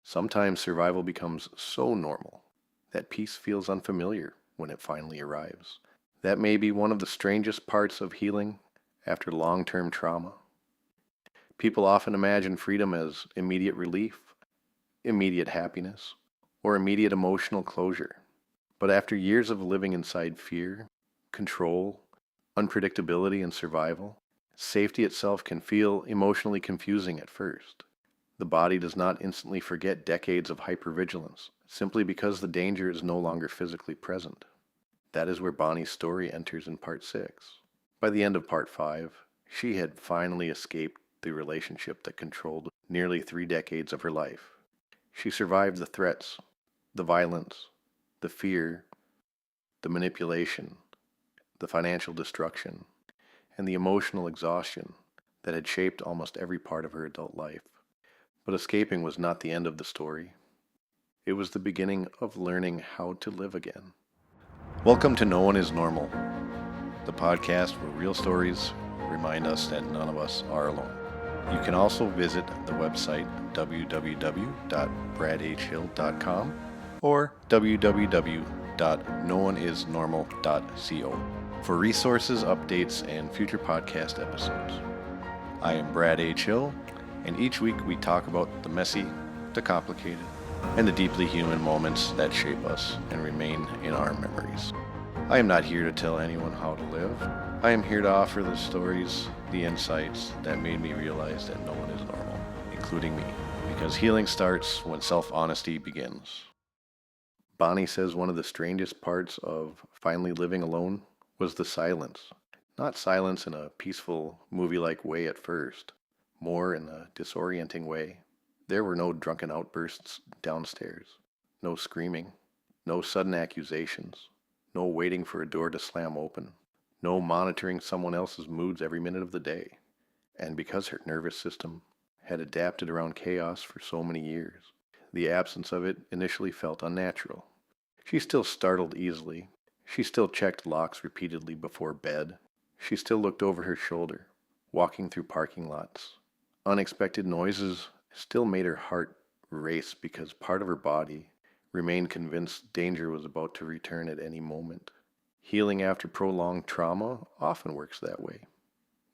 Sometimes survival becomes so normal that peace feels unfamiliar when it finally arrives. That may be one of the strangest parts of healing after long-term trauma. People often imagine freedom as immediate relief, immediate happiness, or immediate emotional closure. But after years of living inside fear, control, unpredictability, and survival, safety itself can feel emotionally confusing at first. The body does not instantly forget decades of hypervigilance simply because the danger is no longer physically present. That is where Bonnie's story enters in part 6. By the end of part 5, she had finally escaped the relationship that controlled nearly 3 decades of her life. She survived the threats, the violence, the fear, the manipulation, the financial destruction, and the emotional exhaustion that had shaped almost every part of her adult life. But escaping was not the end of the story. It was the beginning of learning how to live again. Welcome to No One Is Normal, the podcast where real stories remind us that none of us are alone. You can also visit the website www.bradhhill.com or www.nooneisnormal.co for resources, updates, and future podcast episodes. I am Brad H. Hill, and each week we talk about the messy, the complicated, and the deeply human moments that shape us and remain in our memories. I am not here to tell anyone how to live. I am here to offer the stories, the insights that made me realize that no one is normal, including me, because healing starts when self-honesty begins. Bonnie says one of the strangest parts of finally living alone was the silence. Not silence in a peaceful, movie-like way at first, more in a disorienting way. There were no drunken outbursts downstairs, no screaming, no sudden accusations, no waiting for a door to slam open, no monitoring someone else's moods every minute of the day. And because her nervous system had adapted around chaos for so many years, the absence of it initially felt unnatural. She still startled easily. She still checked locks repeatedly before bed. She still looked over her shoulder, walking through parking lots. Unexpected noises still made her heart race because part of her body remained convinced danger was about to return at any moment. Healing after prolonged trauma often works that way.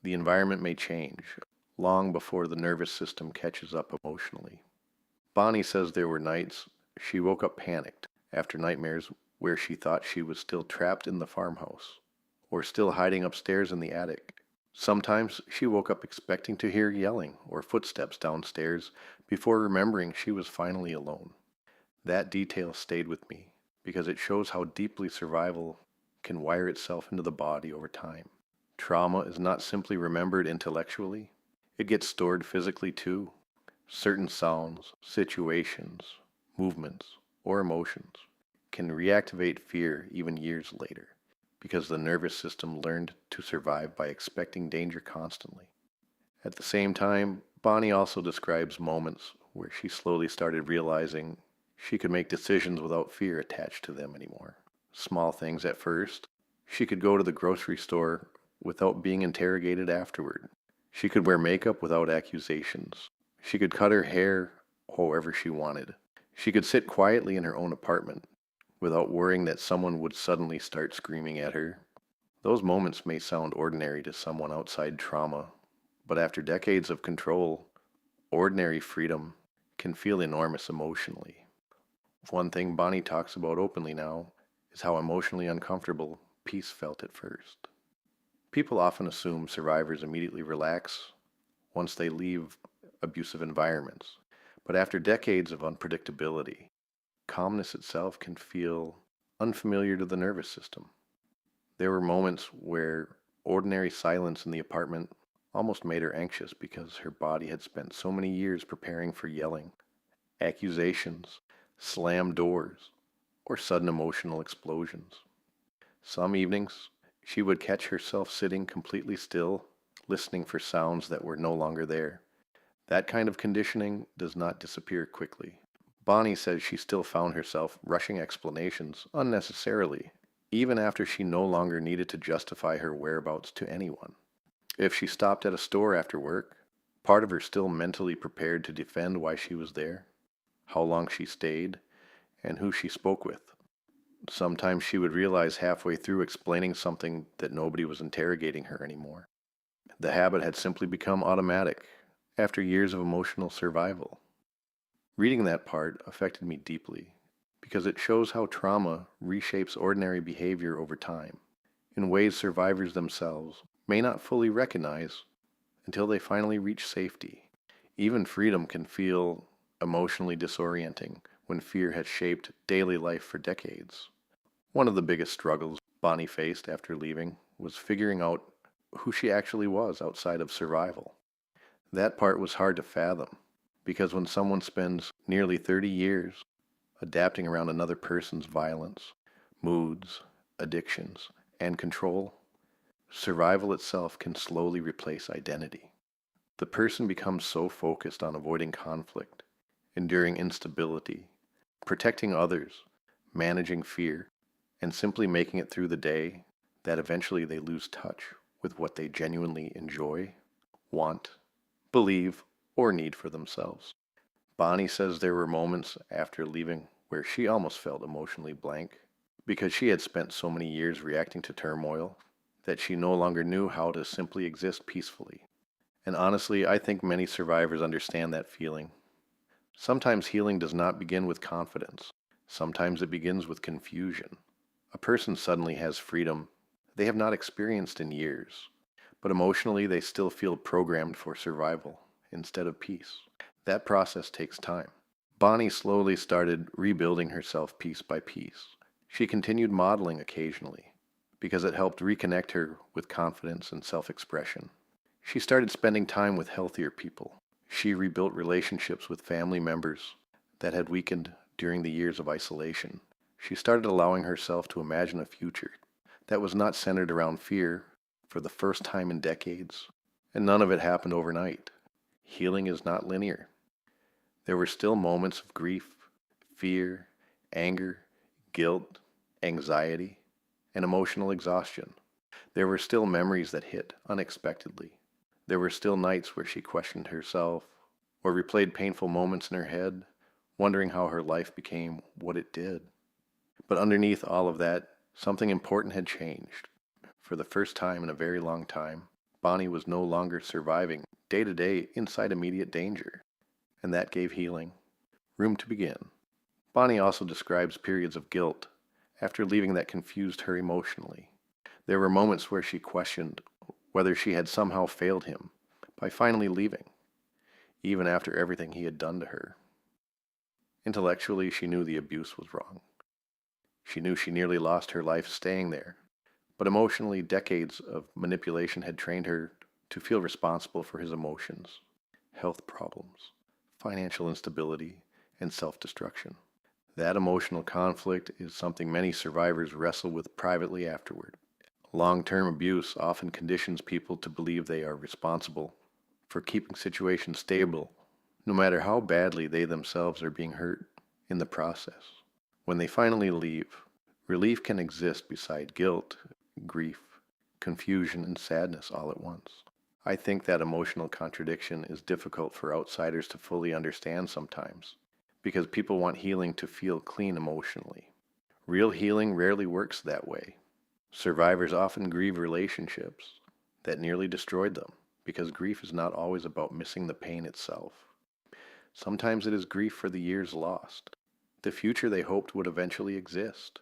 The environment may change long before the nervous system catches up emotionally. Bonnie says there were nights she woke up panicked after nightmares where she thought she was still trapped in the farmhouse or still hiding upstairs in the attic. Sometimes she woke up expecting to hear yelling or footsteps downstairs before remembering she was finally alone. That detail stayed with me because it shows how deeply survival can wire itself into the body over time. Trauma is not simply remembered intellectually, it gets stored physically too. Certain sounds, situations, movements, or emotions can reactivate fear even years later because the nervous system learned to survive by expecting danger constantly. At the same time, Bonnie also describes moments where she slowly started realizing she could make decisions without fear attached to them anymore. Small things at first. She could go to the grocery store without being interrogated afterward. She could wear makeup without accusations. She could cut her hair however she wanted. She could sit quietly in her own apartment without worrying that someone would suddenly start screaming at her. Those moments may sound ordinary to someone outside trauma, but after decades of control, ordinary freedom can feel enormous emotionally. One thing Bonnie talks about openly now is how emotionally uncomfortable peace felt at first. People often assume survivors immediately relax once they leave abusive environments, but after decades of unpredictability, calmness itself can feel unfamiliar to the nervous system. There were moments where ordinary silence in the apartment almost made her anxious because her body had spent so many years preparing for yelling, accusations, slammed doors, or sudden emotional explosions. Some evenings, she would catch herself sitting completely still, listening for sounds that were no longer there. That kind of conditioning does not disappear quickly. Bonnie says she still found herself rushing explanations unnecessarily, even after she no longer needed to justify her whereabouts to anyone. If she stopped at a store after work, part of her still mentally prepared to defend why she was there. how long she stayed, and who she spoke with. Sometimes she would realize halfway through explaining something that nobody was interrogating her anymore. The habit had simply become automatic after years of emotional survival. Reading that part affected me deeply because it shows how trauma reshapes ordinary behavior over time in ways survivors themselves may not fully recognize until they finally reach safety. Even freedom can feel emotionally disorienting when fear has shaped daily life for decades. One of the biggest struggles Bonnie faced after leaving was figuring out who she actually was outside of survival. That part was hard to fathom because when someone spends nearly 30 years adapting around another person's violence, moods, addictions, and control, survival itself can slowly replace identity. The person becomes so focused on avoiding conflict, enduring instability, protecting others, managing fear, and simply making it through the day that eventually they lose touch with what they genuinely enjoy, want, believe, or need for themselves. Bonnie says there were moments after leaving where she almost felt emotionally blank because she had spent so many years reacting to turmoil that she no longer knew how to simply exist peacefully. And honestly, I think many survivors understand that feeling. Sometimes healing does not begin with confidence. Sometimes it begins with confusion. A person suddenly has freedom they have not experienced in years, but emotionally they still feel programmed for survival instead of peace. That process takes time. Bonnie slowly started rebuilding herself piece by piece. She continued modeling occasionally because it helped reconnect her with confidence and self-expression. She started spending time with healthier people. She rebuilt relationships with family members that had weakened during the years of isolation. She started allowing herself to imagine a future that was not centered around fear for the first time in decades. And none of it happened overnight. Healing is not linear. There were still moments of grief, fear, anger, guilt, anxiety, and emotional exhaustion. There were still memories that hit unexpectedly. There were still nights where she questioned herself or replayed painful moments in her head, wondering how her life became what it did. But underneath all of that, something important had changed. For the first time in a very long time, Bonnie was no longer surviving day to day inside immediate danger, and that gave healing room to begin. Bonnie also describes periods of guilt after leaving that confused her emotionally. There were moments where she questioned whether she had somehow failed him by finally leaving, even after everything he had done to her. Intellectually, she knew the abuse was wrong. She knew she nearly lost her life staying there, but emotionally, decades of manipulation had trained her to feel responsible for his emotions, health problems, financial instability, and self-destruction. That emotional conflict is something many survivors wrestle with privately afterward. Long-term abuse often conditions people to believe they are responsible for keeping situations stable, no matter how badly they themselves are being hurt in the process. When they finally leave, relief can exist beside guilt, grief, confusion, and sadness all at once. I think that emotional contradiction is difficult for outsiders to fully understand sometimes, because people want healing to feel clean emotionally. Real healing rarely works that way. Survivors often grieve relationships that nearly destroyed them, because grief is not always about missing the pain itself. Sometimes it is grief for the years lost, the future they hoped would eventually exist,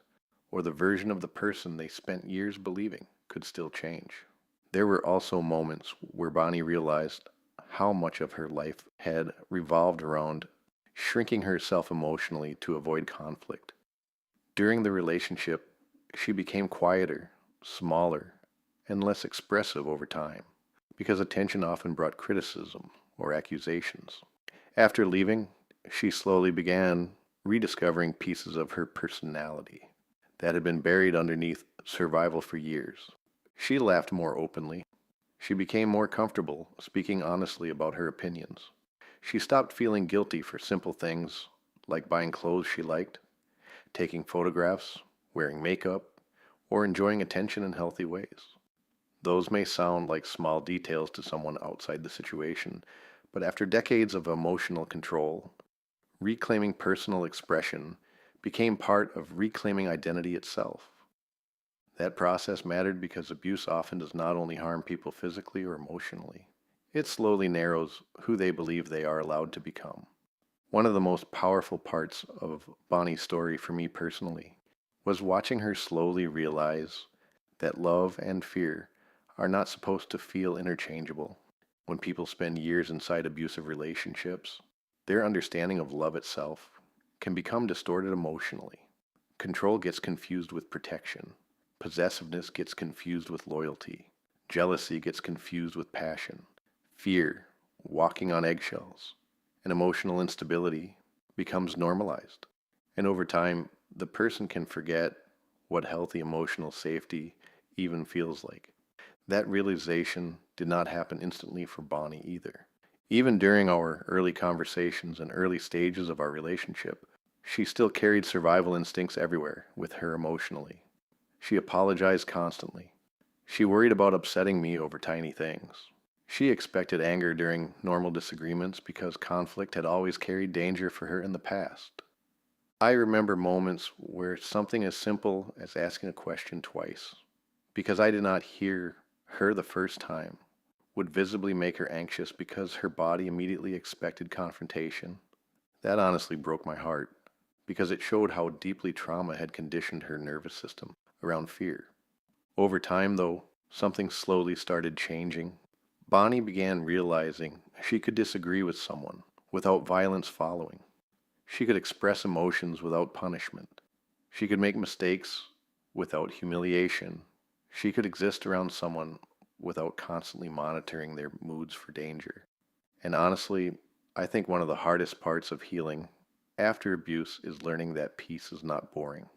or the version of the person they spent years believing could still change. There were also moments where Bonnie realized how much of her life had revolved around shrinking herself emotionally to avoid conflict. During the relationship, she became quieter, smaller, and less expressive over time, because attention often brought criticism or accusations. After leaving, she slowly began rediscovering pieces of her personality that had been buried underneath survival for years. She laughed more openly. She became more comfortable speaking honestly about her opinions. She stopped feeling guilty for simple things like buying clothes she liked, taking photographs, wearing makeup, or enjoying attention in healthy ways. Those may sound like small details to someone outside the situation, but after decades of emotional control, Reclaiming personal expression became part of reclaiming identity itself. That process mattered because abuse often does not only harm people physically or emotionally, it slowly narrows who they believe they are allowed to become. One of the most powerful parts of Bonnie's story for me personally was watching her slowly realize that love and fear are not supposed to feel interchangeable. When people spend years inside abusive relationships, their understanding of love itself can become distorted emotionally. Control gets confused with protection. Possessiveness gets confused with loyalty. Jealousy gets confused with passion. Fear, walking on eggshells, and emotional instability becomes normalized. And over time, the person can forget what healthy emotional safety even feels like. That realization did not happen instantly for Bonnie either. Even during our early conversations and early stages of our relationship, she still carried survival instincts everywhere with her emotionally. She apologized constantly. She worried about upsetting me over tiny things. She expected anger during normal disagreements because conflict had always carried danger for her in the past. I remember moments where something as simple as asking a question twice, because I did not hear her the first time, would visibly make her anxious because her body immediately expected confrontation. That honestly broke my heart, because it showed how deeply trauma had conditioned her nervous system around fear. Over time, though, something slowly started changing. Bonnie began realizing she could disagree with someone without violence following. She could express emotions without punishment. She could make mistakes without humiliation. She could exist around someone without constantly monitoring their moods for danger. And honestly, I think one of the hardest parts of healing after abuse is learning that peace is not boring.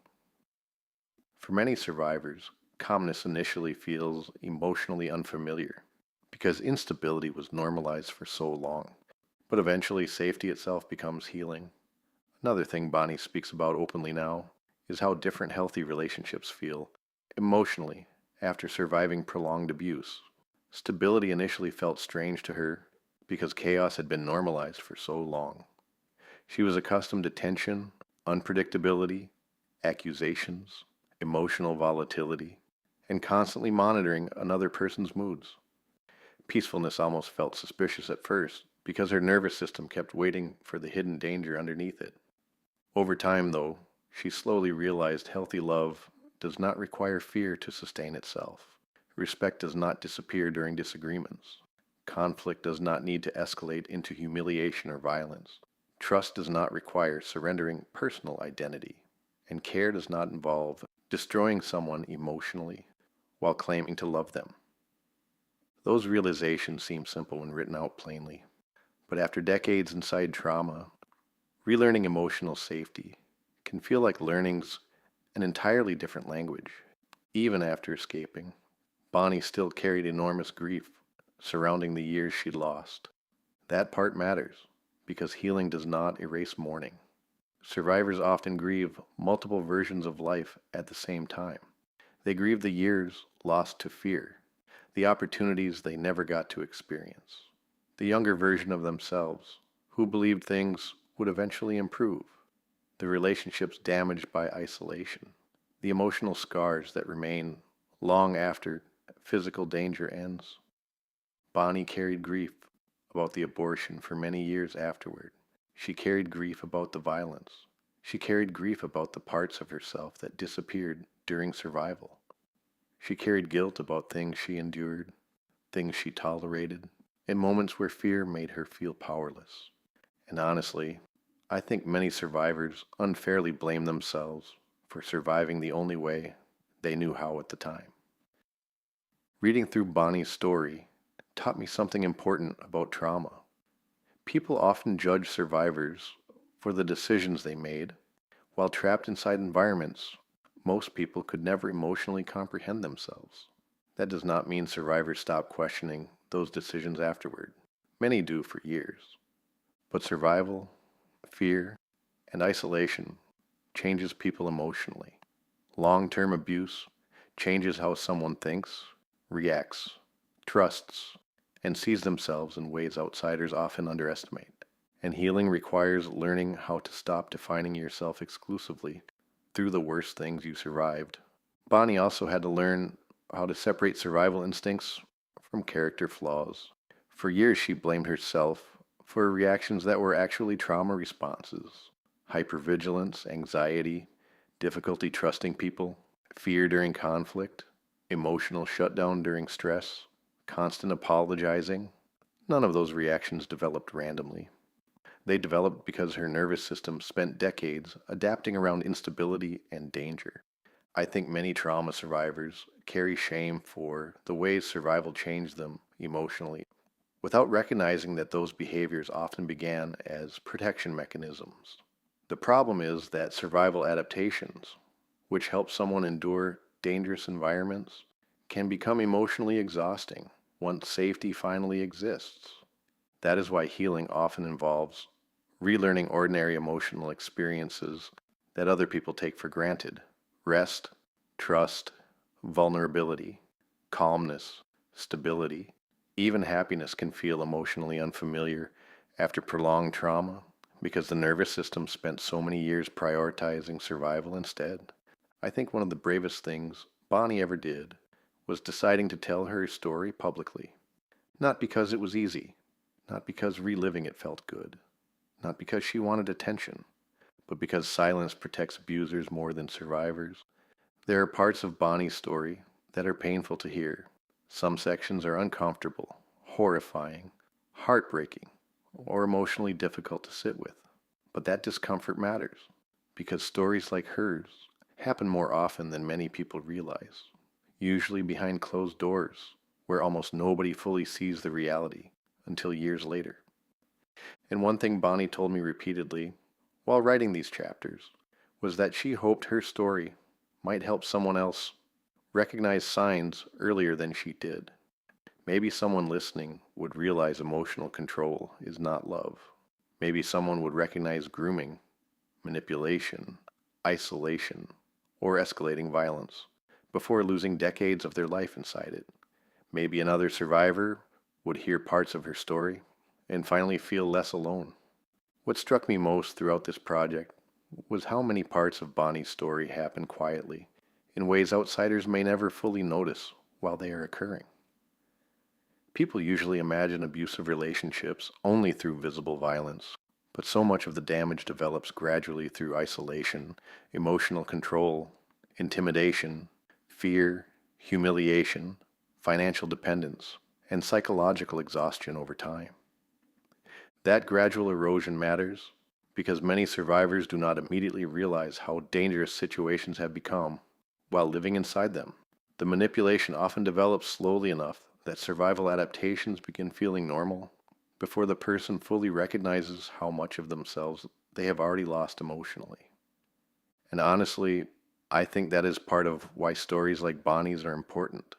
For many survivors, calmness initially feels emotionally unfamiliar because instability was normalized for so long. But eventually, safety itself becomes healing. Another thing Bonnie speaks about openly now is how different healthy relationships feel emotionally after surviving prolonged abuse. Stability initially felt strange to her because chaos had been normalized for so long. She was accustomed to tension, unpredictability, accusations, emotional volatility, and constantly monitoring another person's moods. Peacefulness almost felt suspicious at first because her nervous system kept waiting for the hidden danger underneath it. Over time, though, she slowly realized healthy love does not require fear to sustain itself. Respect does not disappear during disagreements. Conflict does not need to escalate into humiliation or violence. Trust does not require surrendering personal identity. And care does not involve destroying someone emotionally while claiming to love them. Those realizations seem simple when written out plainly, but after decades inside trauma, relearning emotional safety can feel like learning an entirely different language. Even after escaping, Bonnie still carried enormous grief surrounding the years she'd lost. That part matters because healing does not erase mourning. Survivors often grieve multiple versions of life at the same time. They grieve the years lost to fear, the opportunities they never got to experience, the younger version of themselves who believed things would eventually improve, the relationships damaged by isolation, the emotional scars that remain long after physical danger ends. Bonnie carried grief about the abortion for many years afterward. She carried grief about the violence. She carried grief about the parts of herself that disappeared during survival. She carried guilt about things she endured, things she tolerated, in moments where fear made her feel powerless. And honestly, I think many survivors unfairly blame themselves for surviving the only way they knew how at the time. Reading through Bonnie's story taught me something important about trauma. People often judge survivors for the decisions they made. While trapped inside environments, most people could never emotionally comprehend themselves. That does not mean survivors stop questioning those decisions afterward. Many do for years. But survival, fear, and isolation changes people emotionally. Long-term abuse changes how someone thinks, reacts, trusts, and sees themselves in ways outsiders often underestimate. And healing requires learning how to stop defining yourself exclusively through the worst things you survived. Bonnie also had to learn how to separate survival instincts from character flaws. For years, she blamed herself for reactions that were actually trauma responses: hypervigilance, anxiety, difficulty trusting people, fear during conflict, emotional shutdown during stress, constant apologizing. None of those reactions developed randomly. They developed because her nervous system spent decades adapting around instability and danger. I think many trauma survivors carry shame for the ways survival changed them emotionally, without recognizing that those behaviors often began as protection mechanisms. The problem is that survival adaptations, which help someone endure dangerous environments, can become emotionally exhausting once safety finally exists. That is why healing often involves relearning ordinary emotional experiences that other people take for granted: rest, trust, vulnerability, calmness, stability. Even happiness can feel emotionally unfamiliar after prolonged trauma because the nervous system spent so many years prioritizing survival instead. I think one of the bravest things Bonnie ever did was deciding to tell her story publicly. Not because it was easy, not because reliving it felt good, not because she wanted attention, but because silence protects abusers more than survivors. There are parts of Bonnie's story that are painful to hear. Some sections are uncomfortable, horrifying, heartbreaking, or emotionally difficult to sit with. But that discomfort matters, because stories like hers happen more often than many people realize, usually behind closed doors, where almost nobody fully sees the reality until years later. And one thing Bonnie told me repeatedly while writing these chapters was that she hoped her story might help someone else recognize signs earlier than she did. Maybe someone listening would realize emotional control is not love. Maybe someone would recognize grooming, manipulation, isolation, or escalating violence before losing decades of their life inside it. Maybe another survivor would hear parts of her story and finally feel less alone. What struck me most throughout this project was how many parts of Bonnie's story happen quietly, in ways outsiders may never fully notice while they are occurring. People usually imagine abusive relationships only through visible violence, but so much of the damage develops gradually through isolation, emotional control, intimidation, fear, humiliation, financial dependence, and psychological exhaustion over time. That gradual erosion matters because many survivors do not immediately realize how dangerous situations have become while living inside them. The manipulation often develops slowly enough that survival adaptations begin feeling normal before the person fully recognizes how much of themselves they have already lost emotionally. And honestly, I think that is part of why stories like Bonnie's are important.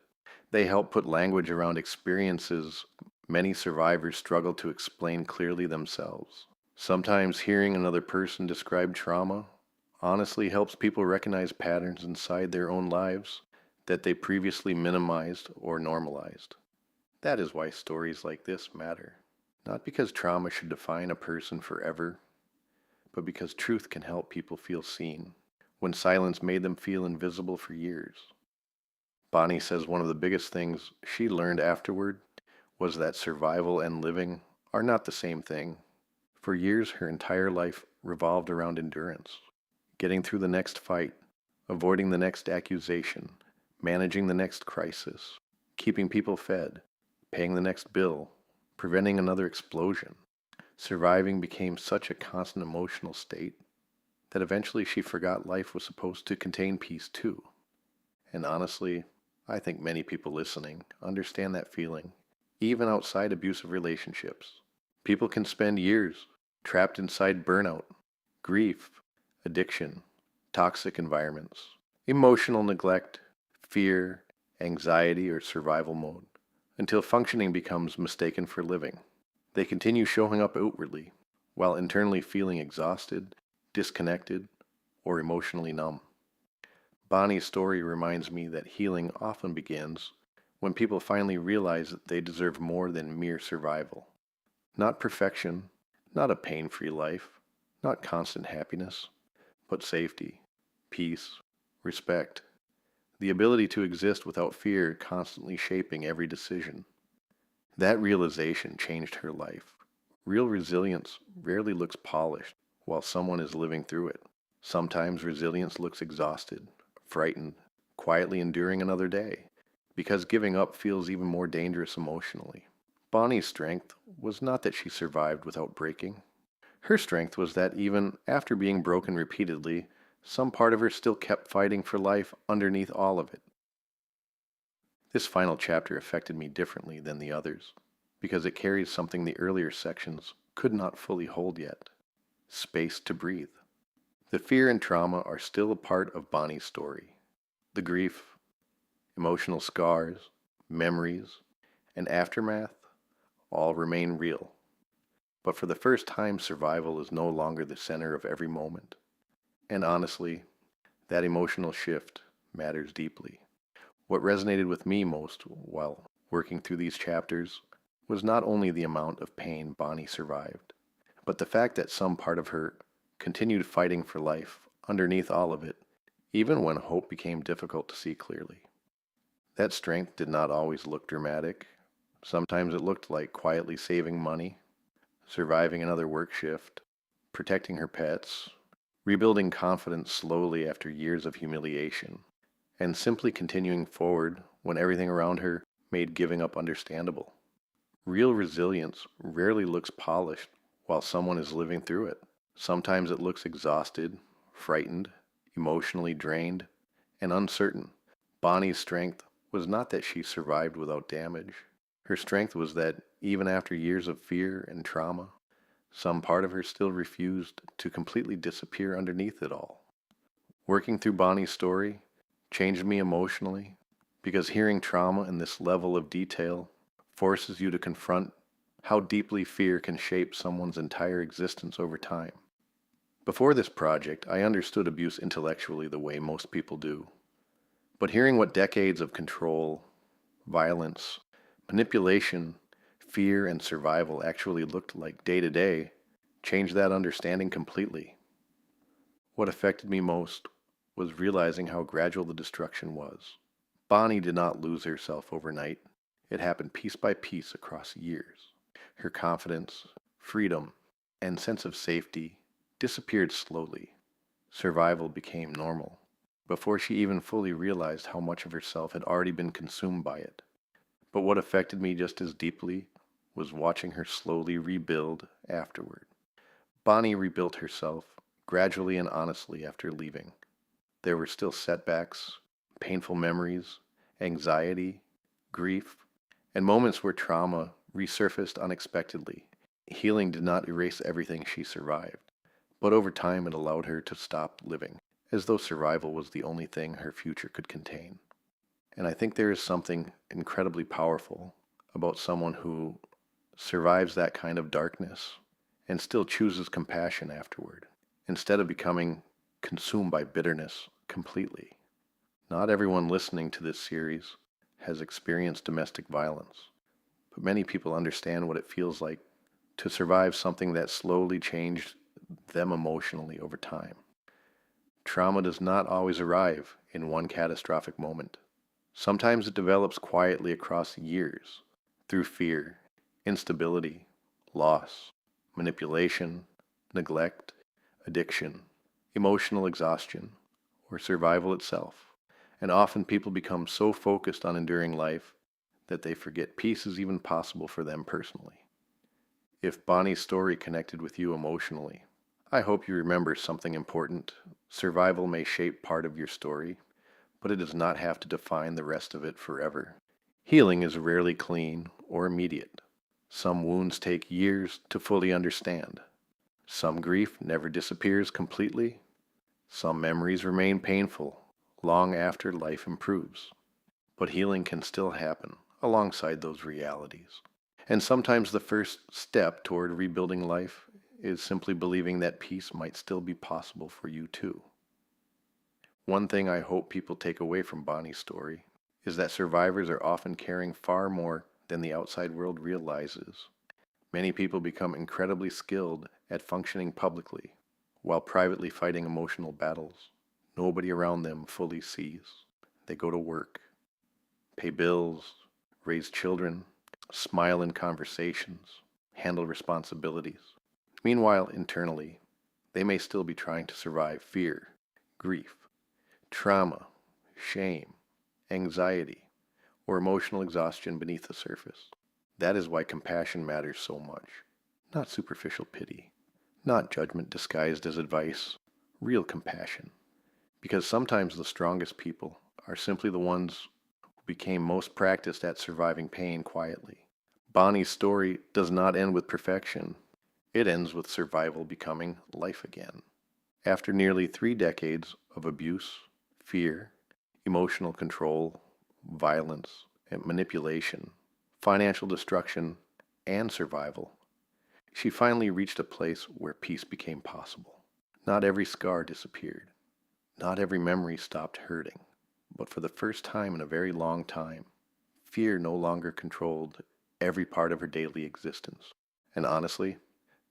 They help put language around experiences many survivors struggle to explain clearly themselves. Sometimes hearing another person describe trauma honestly helps people recognize patterns inside their own lives that they previously minimized or normalized. That is why stories like this matter. Not because trauma should define a person forever, but because truth can help people feel seen when silence made them feel invisible for years. Bonnie says one of the biggest things she learned afterward was that survival and living are not the same thing. For years, her entire life revolved around endurance, getting through the next fight, avoiding the next accusation, managing the next crisis, keeping people fed, paying the next bill, preventing another explosion. Surviving became such a constant emotional state that eventually she forgot life was supposed to contain peace too. And honestly, I think many people listening understand that feeling, even outside abusive relationships. People can spend years trapped inside burnout, grief, addiction, toxic environments, emotional neglect, fear, anxiety, or survival mode, until functioning becomes mistaken for living. They continue showing up outwardly, while internally feeling exhausted, disconnected, or emotionally numb. Bonnie's story reminds me that healing often begins when people finally realize that they deserve more than mere survival. Not perfection, Not a pain-free life, not constant happiness, but safety, peace, respect, the ability to exist without fear constantly shaping every decision. That realization changed her life. Real resilience rarely looks polished while someone is living through it. Sometimes resilience looks exhausted, frightened, quietly enduring another day, because giving up feels even more dangerous emotionally. Bonnie's strength was not that she survived without breaking. Her strength was that even after being broken repeatedly, some part of her still kept fighting for life underneath all of it. This final chapter affected me differently than the others, because it carries something the earlier sections could not fully hold yet: space to breathe. The fear and trauma are still a part of Bonnie's story. The grief, emotional scars, memories, and aftermath all remain real. But for the first time, survival is no longer the center of every moment. And honestly, that emotional shift matters deeply. What resonated with me most while working through these chapters was not only the amount of pain Bonnie survived, but the fact that some part of her continued fighting for life underneath all of it, even when hope became difficult to see clearly. That strength did not always look dramatic. Sometimes it looked like quietly saving money, surviving another work shift, protecting her pets, rebuilding confidence slowly after years of humiliation, and simply continuing forward when everything around her made giving up understandable. Real resilience rarely looks polished while someone is living through it. Sometimes it looks exhausted, frightened, emotionally drained, and uncertain. Bonnie's strength was not that she survived without damage. Her strength was that even after years of fear and trauma, some part of her still refused to completely disappear underneath it all. Working through Bonnie's story changed me emotionally because hearing trauma in this level of detail forces you to confront how deeply fear can shape someone's entire existence over time. Before this project, I understood abuse intellectually the way most people do. But hearing what decades of control, violence, manipulation, fear, and survival actually looked like day to day changed that understanding completely. What affected me most was realizing how gradual the destruction was. Bonnie did not lose herself overnight. It happened piece by piece across years. Her confidence, freedom, and sense of safety disappeared slowly. Survival became normal, before she even fully realized how much of herself had already been consumed by it. But what affected me just as deeply was watching her slowly rebuild afterward. Bonnie rebuilt herself, gradually and honestly, after leaving. There were still setbacks, painful memories, anxiety, grief, and moments where trauma resurfaced unexpectedly. Healing did not erase everything she survived, but over time it allowed her to stop living, as though survival was the only thing her future could contain. And I think there is something incredibly powerful about someone who survives that kind of darkness and still chooses compassion afterward, instead of becoming consumed by bitterness completely. Not everyone listening to this series has experienced domestic violence, but many people understand what it feels like to survive something that slowly changed them emotionally over time. Trauma does not always arrive in one catastrophic moment. Sometimes it develops quietly across years through fear, instability, loss, manipulation, neglect, addiction, emotional exhaustion, or survival itself. And often people become so focused on enduring life that they forget peace is even possible for them personally. If Bonnie's story connected with you emotionally, I hope you remember something important. Survival may shape part of your story, but it does not have to define the rest of it forever. Healing is rarely clean or immediate. Some wounds take years to fully understand. Some grief never disappears completely. Some memories remain painful long after life improves. But healing can still happen alongside those realities. And sometimes the first step toward rebuilding life is simply believing that peace might still be possible for you too. One thing I hope people take away from Bonnie's story is that survivors are often carrying far more than the outside world realizes. Many people become incredibly skilled at functioning publicly while privately fighting emotional battles nobody around them fully sees. They go to work, pay bills, raise children, smile in conversations, handle responsibilities. Meanwhile, internally, they may still be trying to survive fear, grief, trauma, shame, anxiety, or emotional exhaustion beneath the surface. That is why compassion matters so much. Not superficial pity, not judgment disguised as advice, real compassion. Because sometimes the strongest people are simply the ones who became most practiced at surviving pain quietly. Bonnie's story does not end with perfection. It ends with survival becoming life again. After nearly 3 decades of abuse, fear, emotional control, violence, and manipulation, financial destruction, and survival, she finally reached a place where peace became possible. Not every scar disappeared. Not every memory stopped hurting. But for the first time in a very long time, fear no longer controlled every part of her daily existence. And honestly,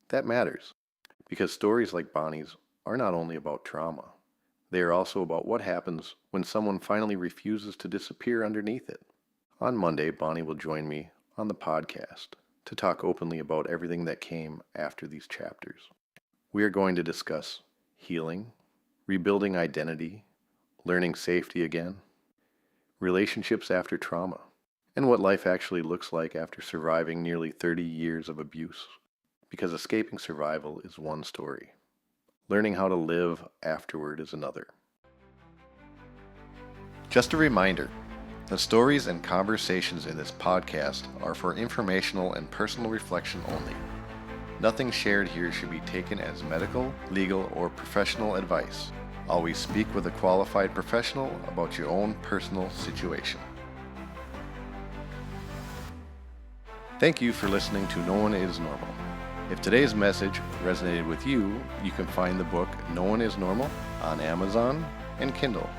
that matters, because stories like Bonnie's are not only about trauma. They are also about what happens when someone finally refuses to disappear underneath it. On Monday, Bonnie will join me on the podcast to talk openly about everything that came after these chapters. We are going to discuss healing, rebuilding identity, learning safety again, relationships after trauma, and what life actually looks like after surviving nearly 30 years of abuse. Because escaping survival is one story. Learning how to live afterward is another. Just a reminder, the stories and conversations in this podcast are for informational and personal reflection only. Nothing shared here should be taken as medical, legal, or professional advice. Always speak with a qualified professional about your own personal situation. Thank you for listening to No One Is Normal. If today's message resonated with you, you can find the book No One Is Normal on Amazon and Kindle,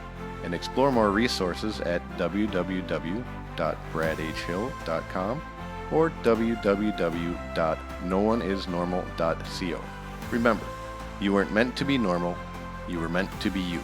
and explore more resources at www.bradhhill.com or www.nooneisnormal.co. Remember, you weren't meant to be normal, you were meant to be you.